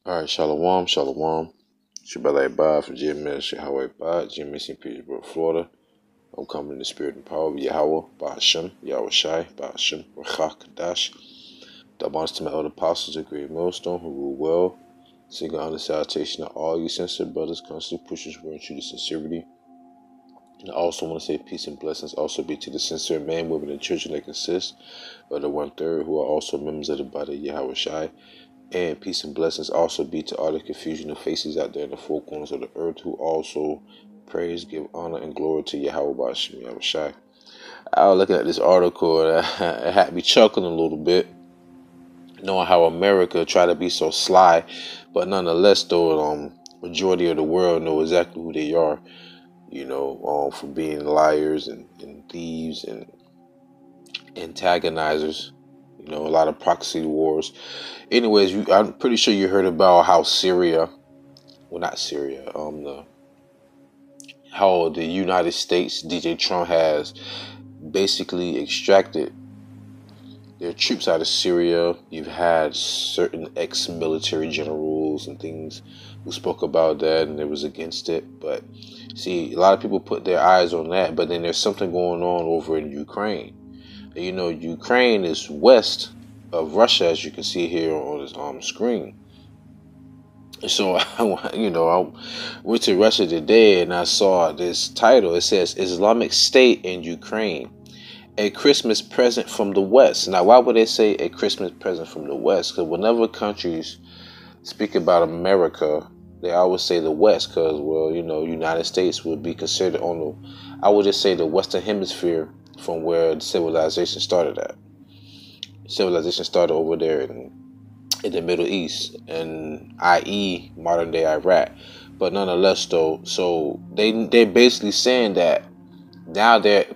All right, shalom, shalom. It's your brother AHBAD from YAHAWAH, GMS Petersburg, Florida. I'm coming in the spirit and power of Yahawah, SHAM, YAHAWASHI, SHAM, Kadash. The honors to my elder apostles of great millstone who rule well. Sing honor salutation to all you sincere brothers, constantly pushers, were in true to sincerity. And I also want to say peace and blessings also be to the sincere men, women, and children that consist of the 1/3 who are also members of the body of Yahawashi. And peace and blessings also be to all the confusion of faces out there in the four corners of the earth who also praise, give honor, and glory to YAHAWASHI. I was looking at this article and it had me chuckling a little bit, knowing how America try to be so sly, but nonetheless, though, majority of the world know exactly who they are, for being liars and thieves and antagonizers. A lot of proxy wars. Anyways, I'm pretty sure you heard about how how the United States, DJ Trump has basically extracted their troops out of Syria. You've had certain ex-military generals and things who spoke about that and it was against it. But see, a lot of people put their eyes on that, but then there's something going on over in Ukraine. Ukraine is west of Russia, as you can see here on this screen. So, I went to Russia today and I saw this title. It says, Islamic State in Ukraine, a Christmas present from the West. Now, why would they say a Christmas present from the West? Because whenever countries speak about America, they always say the West because, United States would be considered I would just say the Western Hemisphere from where the civilization started at. Civilization started over there in the Middle East, and i.e. modern day Iraq. But nonetheless, though, so they're basically saying that now they're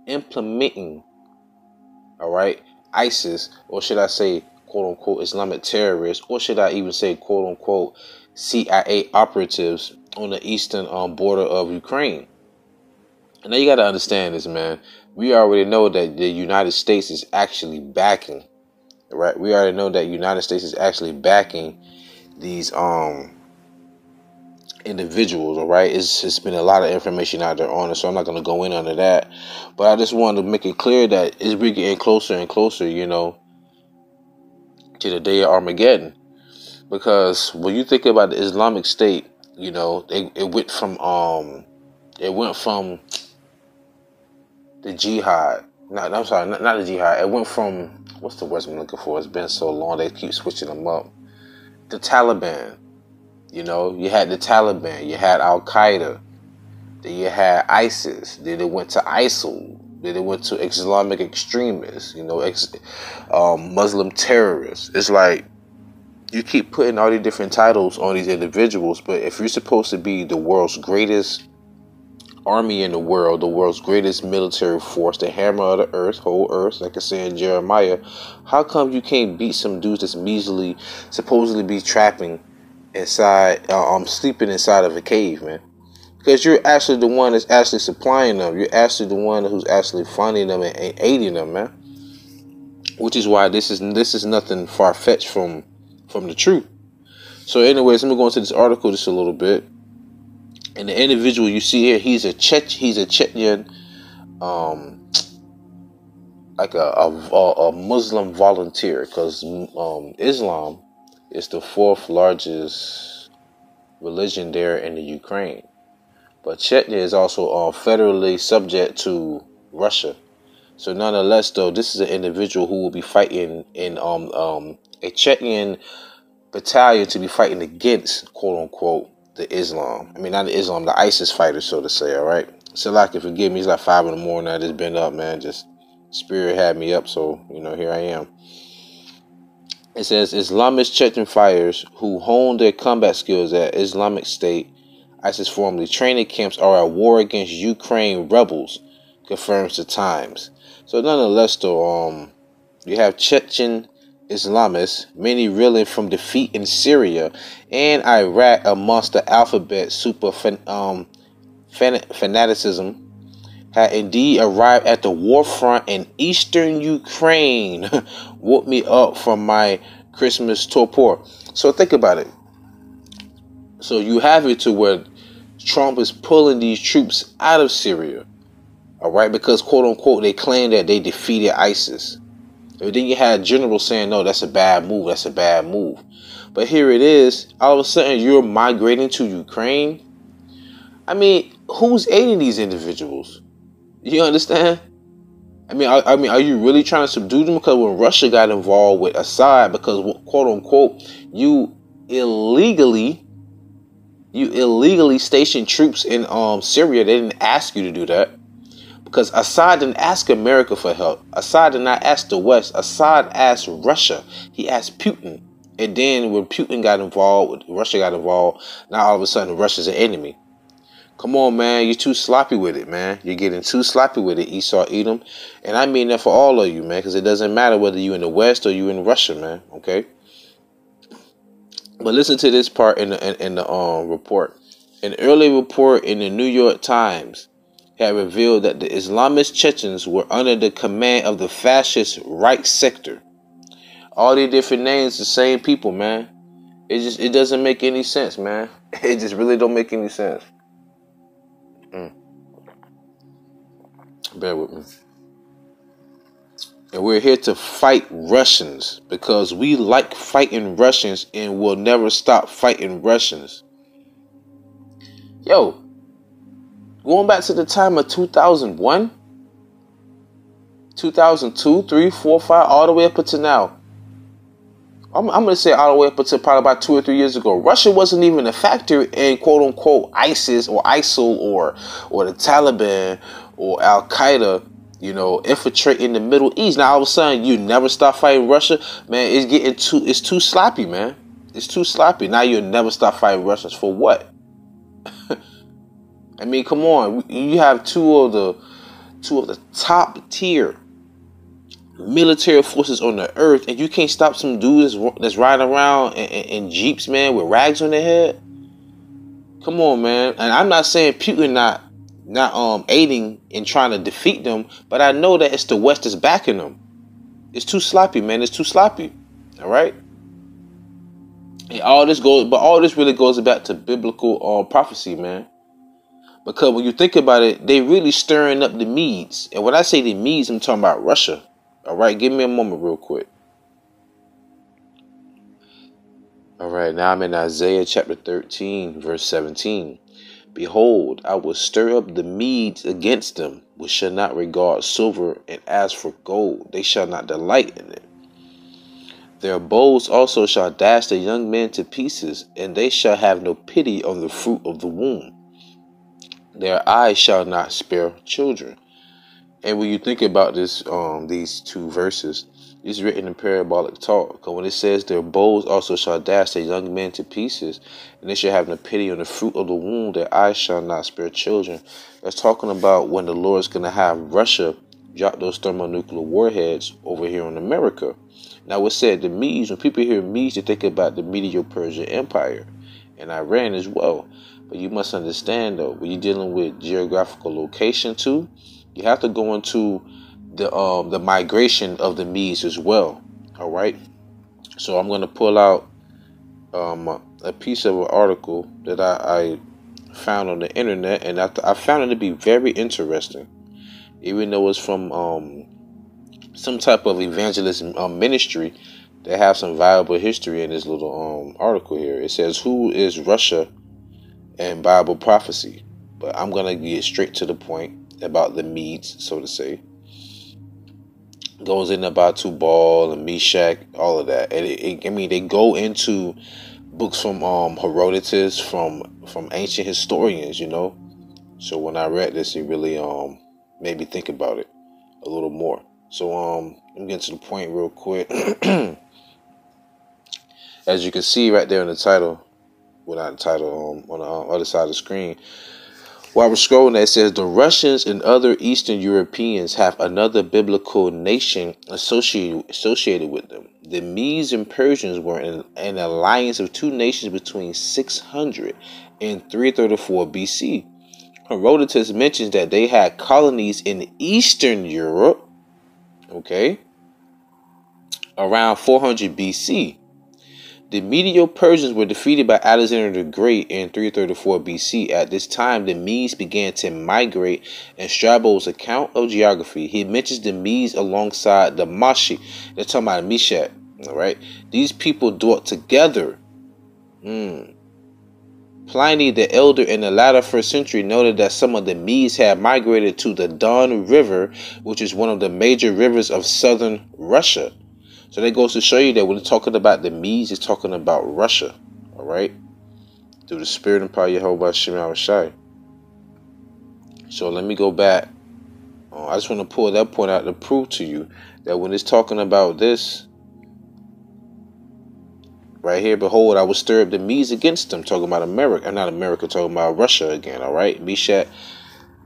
implementing, all right, ISIS, or should I say, quote unquote, Islamic terrorists, or should I even say, quote unquote, CIA operatives on the eastern border of Ukraine. And now you got to understand this, man. We already know that the United States is actually backing, right? We already know that the United States is actually backing these individuals, all right? It's been a lot of information out there on it, so I'm not going to go in under that. But I just wanted to make it clear that we're getting closer and closer, to the day of Armageddon. Because when you think about the Islamic State, it went from the jihad. No, I'm sorry, not the jihad. It went from, what's the word I'm looking for? It's been so long, they keep switching them up. The Taliban. You had the Taliban, you had Al-Qaeda, then you had ISIS, then it went to ISIL, then it went to Islamic extremists, Muslim terrorists. It's like, you keep putting all these different titles on these individuals, but if you're supposed to be the world's greatest army in the world, the world's greatest military force, the hammer of the earth, whole earth, like I say in Jeremiah, how come you can't beat some dudes that's measly, supposedly be trapping inside, sleeping inside of a cave, man? Because you're actually the one that's actually supplying them. You're actually the one who's actually funding them and aiding them, man. Which is why this is nothing far-fetched from the truth. So anyways, let me go into this article just a little bit. And the individual you see here, he's a Chechen, like a Muslim volunteer, because Islam is the 4th largest religion there in the Ukraine. But Chechnya is also federally subject to Russia. So nonetheless, though, this is an individual who will be fighting in a Chechen battalion to be fighting against, quote unquote, the Islam. I mean, not the Islam, the ISIS fighters, so to say, all right? So, like, if forgive me, it's like 5 in the morning. I just been up, man. Just spirit had me up, so, here I am. It says, Islamist Chechen fighters who honed their combat skills at Islamic State, ISIS formerly training camps, are at war against Ukraine rebels, confirms the Times. So, nonetheless, though, you have Chechen Islamists, many reeling from defeat in Syria and Iraq amongst the alphabet super fanaticism, had indeed arrived at the war front in eastern Ukraine. Woke me up from my Christmas torpor. So think about it. So you have it to where Trump is pulling these troops out of Syria. All right, because quote unquote they claim that they defeated ISIS. And then you had generals saying, no, that's a bad move. That's a bad move. But here it is. All of a sudden, you're migrating to Ukraine. I mean, who's aiding these individuals? You understand? I mean, are you really trying to subdue them? Because when Russia got involved with Assad, because quote unquote, you illegally stationed troops in Syria. They didn't ask you to do that. Because Assad didn't ask America for help. Assad did not ask the West. Assad asked Russia. He asked Putin. And then when Putin got involved, Russia got involved, now all of a sudden Russia's an enemy. Come on, man. You're too sloppy with it, man. You're getting too sloppy with it, Esau Edom. And I mean that for all of you, man, because it doesn't matter whether you're in the West or you're in Russia, man. Okay? But listen to this part in the report. An early report in the New York Times had revealed that the Islamist Chechens were under the command of the fascist right sector. All these different names, the same people, man. It doesn't make any sense, man. It just really don't make any sense. Bear with me. And we're here to fight Russians because we like fighting Russians and will never stop fighting Russians. Yo, going back to the time of 2001, 2002, 3, 4, 5, all the way up until now. I'm going to say all the way up until probably about 2 or 3 years ago. Russia wasn't even a factor in quote-unquote ISIS or ISIL or the Taliban or Al-Qaeda, you know, infiltrating the Middle East. Now, all of a sudden, you never stop fighting Russia. Man, it's too sloppy, man. It's too sloppy. Now you'll never stop fighting Russians. For what? I mean, come on. You have two of the top tier military forces on the earth, and you can't stop some dudes that's riding around in jeeps, man, with rags on their head. Come on, man. And I'm not saying Putin not aiding and trying to defeat them, but I know that it's the West that's backing them. It's too sloppy, man. It's too sloppy. All right. And all this really goes back to biblical prophecy, man. Because when you think about it, they really stirring up the Medes. And when I say the Medes, I'm talking about Russia. All right, give me a moment real quick. All right, now I'm in Isaiah chapter 13, verse 17. Behold, I will stir up the Medes against them, which shall not regard silver, and as for gold, they shall not delight in it. Their bows also shall dash the young men to pieces, and they shall have no pity on the fruit of the womb. Their eyes shall not spare children. And when you think about this, these two verses, it's written in parabolic talk. Because when it says their bows also shall dash the young men to pieces, and they shall have no pity on the fruit of the womb, their eyes shall not spare children. That's talking about when the Lord's going to have Russia drop those thermonuclear warheads over here in America. Now, it said the Medes, when people hear Medes, they think about the Medo-Persian Empire and Iran as well. But you must understand, though, when you're dealing with geographical location too, you have to go into the migration of the Medes as well. All right. So I'm going to pull out a piece of an article that I found on the internet, and I found it to be very interesting, even though it's from some type of evangelism ministry. They have some valuable history in this little article here. It says, "Who is Russia and Bible prophecy?" But I'm going to get straight to the point about the Medes, so to say. Goes in about Tubal and Meshach, all of that. And I mean, they go into books from Herodotus, from ancient historians, you know. So when I read this, it really made me think about it a little more. So let me get to the point real quick. As you can see right there in the title, well, not the title, on the other side of the screen, while we're scrolling, that says the Russians and other Eastern Europeans have another biblical nation associated with them. The Medes and Persians were an alliance of two nations between 600 and 334 BC. Herodotus mentions that they had colonies in Eastern Europe, okay, around 400 BC. The Medo-Persians were defeated by Alexander the Great in 334 BC. At this time, the Medes began to migrate. In Strabo's account of geography, he mentions the Medes alongside the Mashi. They're talking about Meshach. All right, these people dwelt together. Pliny the Elder in the latter 1st century noted that some of the Medes had migrated to the Don River, which is one of the major rivers of southern Russia. So that goes to show you that when it's talking about the Medes, it's talking about Russia. All right? Through the spirit and power of YAHAWASHI. So let me go back. I just want to pull that point out to prove to you that when it's talking about this, right here, behold, I will stir up the Medes against them. Talking about America. Not America, talking about Russia again. All right? Meshach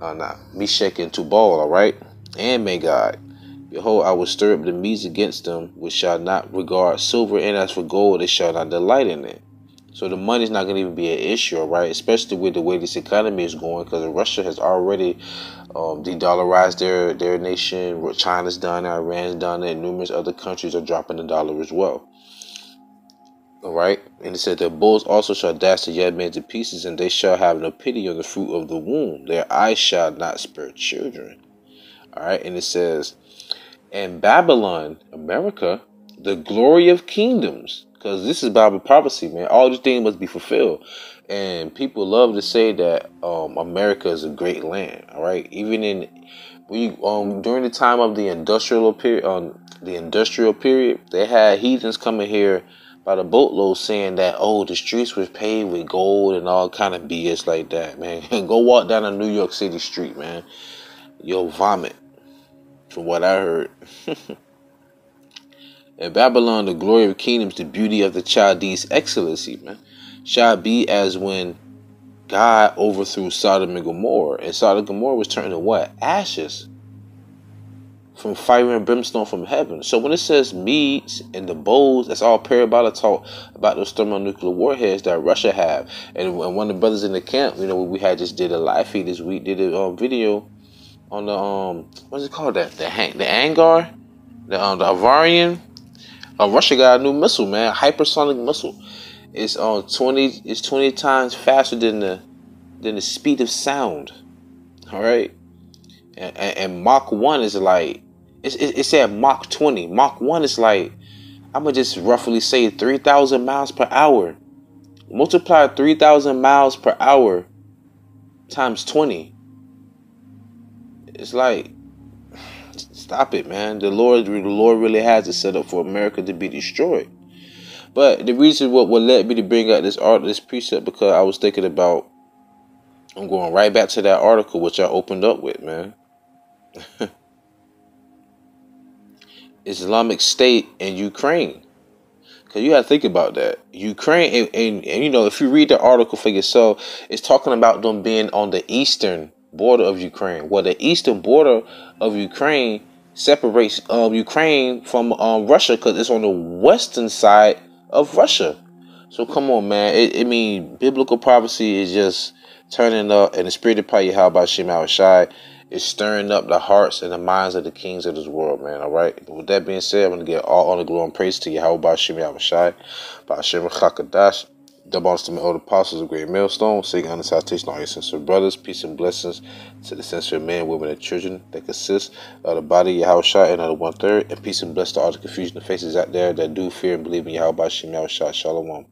and Tubal. All right? And Magog. Behold, I will stir up the Medes against them, which shall not regard silver, and as for gold, they shall not delight in it. So the money's not going to even be an issue, all right? Especially with the way this economy is going, because Russia has already de-dollarized their nation. China's done it, Iran's done it, and numerous other countries are dropping the dollar as well. All right? And it said, the bulls also shall dash the young men to pieces, and they shall have no pity on the fruit of the womb. Their eyes shall not spare children. All right? And it says, and Babylon, America, the glory of kingdoms, because this is Bible prophecy, man. All these things must be fulfilled, and people love to say that America is a great land. All right, even during the time of the industrial period, they had heathens coming here by the boatload saying that the streets was paved with gold and all kind of BS like that, man. Go walk down a New York City street, man. You'll vomit. From what I heard. In Babylon, the glory of kingdoms, the beauty of the Chaldees' excellency, man, shall be as when God overthrew Sodom and Gomorrah. And Sodom and Gomorrah was turned to what? Ashes. From fire and brimstone from heaven. So when it says Medes and the bowls, that's all parabolic talk about those thermonuclear warheads that Russia have. And one of the brothers in the camp, we had just did a live feed this week, did a video on the what's it called, the Angar, the Avarian. Russia got a new missile, man, hypersonic missile. It's 20 times faster than the speed of sound. All right, and Mach 1 is like it said Mach 20. Mach 1 is like, I'm gonna just roughly say 3,000 miles per hour. Multiply 3,000 miles per hour times 20. It's like, stop it, man. The Lord really has it set up for America to be destroyed. But the reason what led me to bring out this precept, because I was thinking about, I'm going right back to that article which I opened up with, man. Islamic State in Ukraine. Because you got to think about that. Ukraine, and if you read the article for yourself, it's talking about them being on the eastern border of Ukraine. Well, the eastern border of Ukraine separates Ukraine from Russia, because it's on the western side of Russia. So come on, man. Biblical prophecy is just turning up, and the spirit of power, YAHAWASHI, is stirring up the hearts and the minds of the kings of this world, man. All right. But with that being said, I'm going to get all honor, glory, and praise to YAHAWASHI, Ba'ashem Chakadash. Double honors to my old apostles of great millstone. Seeking honor, salutation, all your sincere brothers. Peace and blessings to the sincere men, women, and children that consist of the body of YAHAWASHI and of the 1/3. And peace and blessings to all the confusion and faces out there that do fear and believe in YAHAWASHI. Shalom.